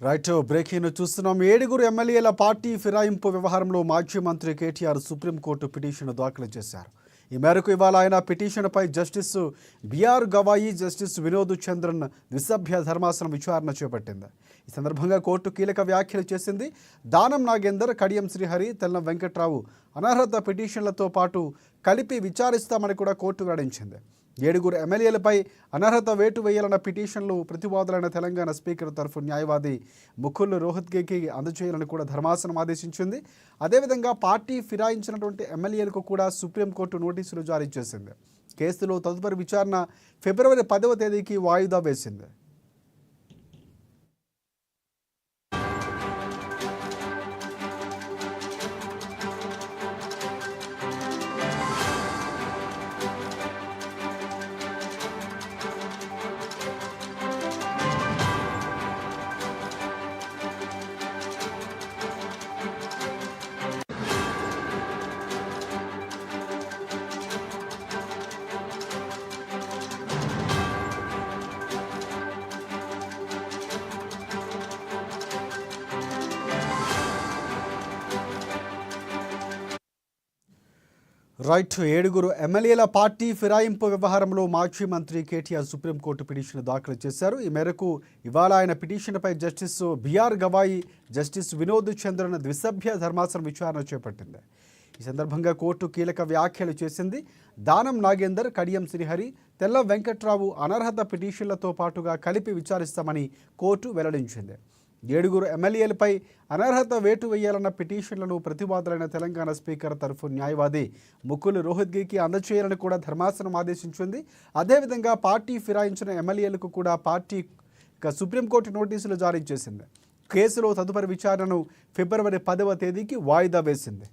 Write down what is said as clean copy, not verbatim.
Right breaking చూస్తున్నాం. 7 ఎమ్మెల్యేల party ఫిరాయింపు వ్యవహారంలో మాజీ మంత్రి కేటీఆర్ సుప్రీంకోర్టు పిటిషన్ దాఖలు చేశారు. ఈ మేరకు ఇవాళ ఆయన పిటిషన్పై justice B R Gavai, justice Vinod Chandran ద్విసభ్య ధర్మాసనం విచారణ చేపట్టింది. ఈ సందర్భంగా కోర్టు కీలక వ్యాఖ్యలు చేసింది. దానం నాగేందర్, కడియం శ్రీహరి, తెల్లం వెంకట్రావు అనర్హత పిటిషన్లతో పాటు కలిపి విచారిస్తామని కూడా కోర్టు వెల్లడించింది. 7 ఎమ్మెల్యేలపై అనర్హత వేటు వేయాలన్న పిటిషన్లు ప్రతివాదులైన తెలంగాణ స్పీకర్ తరఫు న్యాయవాది ముకుల్ రోహత్గీకి అందజేయాలని కూడా ధర్మాసనం ఆదేశించింది. అదేవిధంగా పార్టీ ఫిరాయించినటువంటి ఎమ్మెల్యేలకు కూడా సుప్రీంకోర్టు నోటీసులు జారీ చేసింది. కేసులో తదుపరి విచారణ ఫిబ్రవరి 10వ తేదీకి వాయిదా వేసింది. రైట్ 7 ఎమ్మెల్యేల పార్టీ ఫిరాయింపు వ్యవహారంలో మాజీ మంత్రి కేటీఆర్ సుప్రీంకోర్టు పిటిషన్ దాఖలు చేశారు. ఈ మేరకు ఇవాళ ఆయన పిటిషన్పై justice B R Gavai, justice Vinod Chandran ద్విసభ్య ధర్మాసనం విచారణ చేపట్టింది. ఈ సందర్భంగా కోర్టు కీలక వ్యాఖ్యలు చేసింది. దానం నాగేందర్, కడియం శ్రీహరి, తెల్లం వెంకట్రావు అనర్హత పిటిషన్లతో పాటుగా కలిపి విచారిస్తామని కోర్టు వెల్లడించింది. 7 ఎమ్మెల్యేలపై అనర్హత వేటు వేయాలన్న పిటిషన్లను ప్రతివాదులైన తెలంగాణ స్పీకర్ తరఫు న్యాయవాది ముకుల్ రోహత్గీకి అందజేయాలని కూడా ధర్మాసనం ఆదేశించింది. అదేవిధంగా పార్టీ ఫిరాయించిన ఎమ్మెల్యేలకు కూడా పార్టీ సుప్రీంకోర్టు నోటీసులు జారీ చేసింది. కేసులో తదుపరి విచారణను ఫిబ్రవరి 10వ తేదీకి వాయిదా వేసింది.